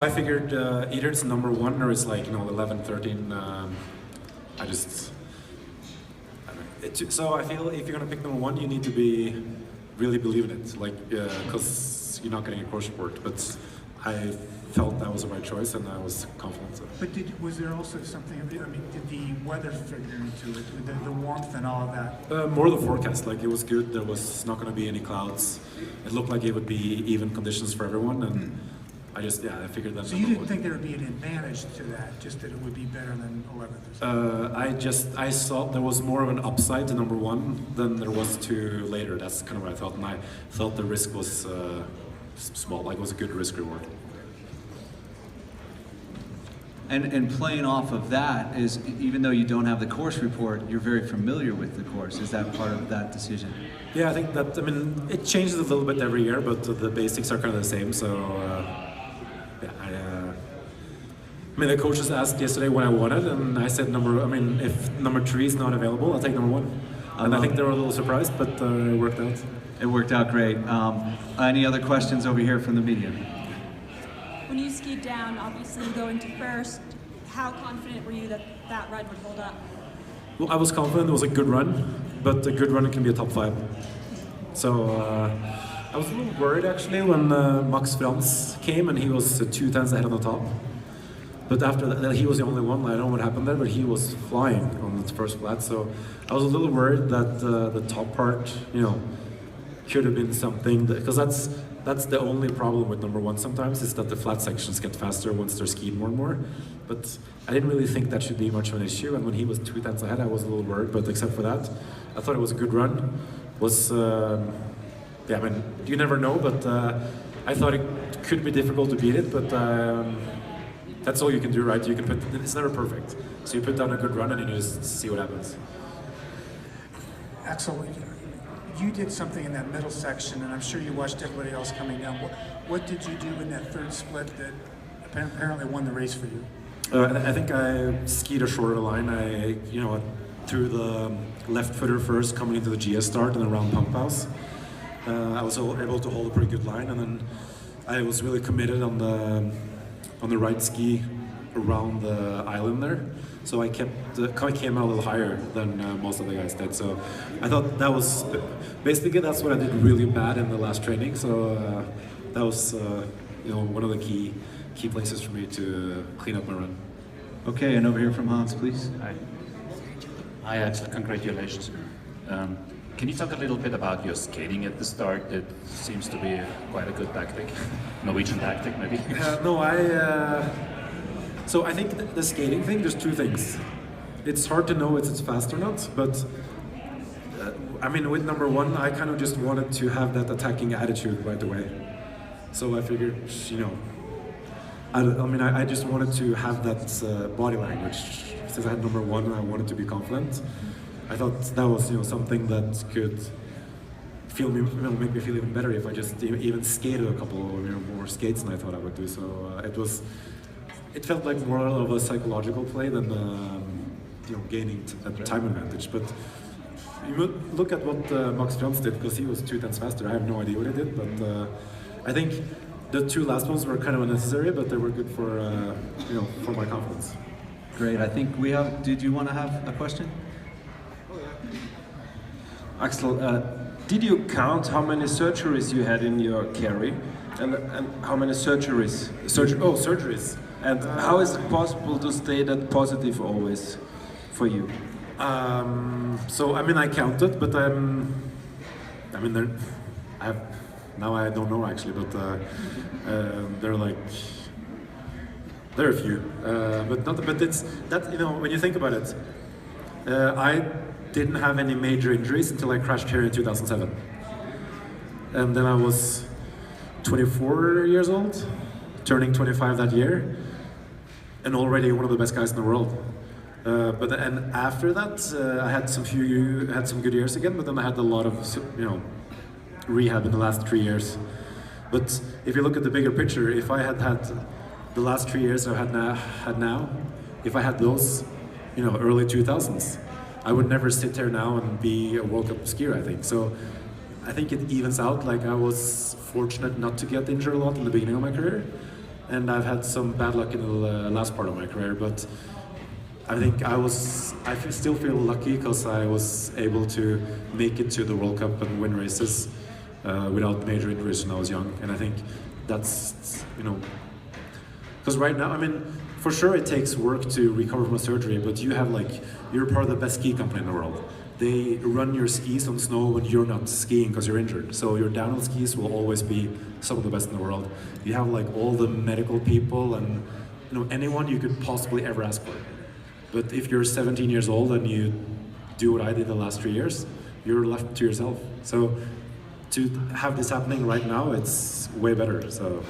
I figured either it's number one or it's like 11, 13. I just I don't know. So I feel if you're gonna pick number one, you need to be really believe in it, like because you're not getting a course report. But I felt that was the right choice, and I was confident. But was there also something? I mean, did the weather figure into it, the warmth and all of that? More the forecast, like it was good. There was not going to be any clouds. It looked like it would be even conditions for everyone, and I figured that. So you didn't think there would be an advantage to that, just that it would be better than 11th? I thought there was more of an upside to number one than there was to later. That's kind of what I thought, and I felt the risk was small. Like it was a good risk reward. And playing off of that is, even though you don't have the course report, you're very familiar with the course. Is that part of that decision? Yeah, I think that, it changes a little bit every year, but the basics are kind of the same. So, the coaches asked yesterday what I wanted, and I said if number 3 is not available, I'll take number 1. And I think they were a little surprised, but it worked out. It worked out great. Any other questions over here from the media? When you skied down, obviously going to first, how confident were you that that run would hold up? Well, I was confident it was a good run, but a good run can be a top 5. So I was a little worried actually when Max Frans came and he was 2 tenths ahead on the top. But after that, he was the only one. I don't know what happened there, but he was flying on the first flat. So I was a little worried that the top part, should have been something, because that's the only problem with number 1 sometimes, is that the flat sections get faster once they're skied more and more. But I didn't really think that should be much of an issue, and when he was 2 tenths ahead, I was a little worried, but except for that, I thought it was a good run. You never know, but I thought it could be difficult to beat it, but that's all you can do, right? You can it's never perfect. So you put down a good run and you just see what happens. Askel, you did something in that middle section, and I'm sure you watched everybody else coming down. What did you do in that third split that apparently won the race for you? I think I skied a shorter line. I threw the left footer first, coming into the GS start and around pump house. I was able to hold a pretty good line, and then I was really committed on the right ski around the island there. So I came out a little higher than most of the guys did. So I thought that was basically that's what I did really bad in the last training. So that was one of the key places for me to clean up my run. Okay, and over here from Hans, please. Hi, Askel, congratulations. Can you talk a little bit about your skating at the start? It seems to be quite a good tactic, Norwegian tactic maybe. So I think the skating thing, there's 2 things. It's hard to know if it's fast or not, but with number 1, I kind of just wanted to have that attacking attitude right away. So I figured, I just wanted to have that body language. Since I had number 1, I wanted to be confident. I thought that was something that could make me feel even better if I just even skated a couple more skates than I thought I would do. So it felt like more of a psychological play than gaining a time advantage. But you look at what Max Frans did, because he was 2 tenths faster. I have no idea what he did, but I think the 2 last ones were kind of unnecessary, but they were good for for my confidence. Great. I think we have. Did you want to have a question? Askel, did you count how many surgeries you had in your carry, and how many surgeries? Surgeries. And how is it possible to stay that positive always for you? I counted, but now I don't know actually, but there are a few, but it's that when you think about it, I didn't have any major injuries until I crashed here in 2007, and then I was 24 years old, turning 25 that year, and already one of the best guys in the world. And after that, I had some good years again, but then I had a lot of rehab in the last 3 years. But if you look at the bigger picture, if I had the last 3 years I've had now, if I had those, early 2000s, I would never sit here now and be a World Cup skier, I think. So I think it evens out. Like, I was fortunate not to get injured a lot in the beginning of my career, and I've had some bad luck in the last part of my career, but I think still feel lucky because I was able to make it to the World Cup and win races without major injuries when I was young, and I think that's, you know, because right now, I mean, for sure it takes work to recover from a surgery, but you're part of the best ski company in the world. They run your skis on snow when you're not skiing because you're injured. So your downhill skis will always be some of the best in the world. You have like all the medical people and, you know, anyone you could possibly ever ask for. But if you're 17 years old and you do what I did the last 3 years, you're left to yourself. So to have this happening right now, it's way better. So.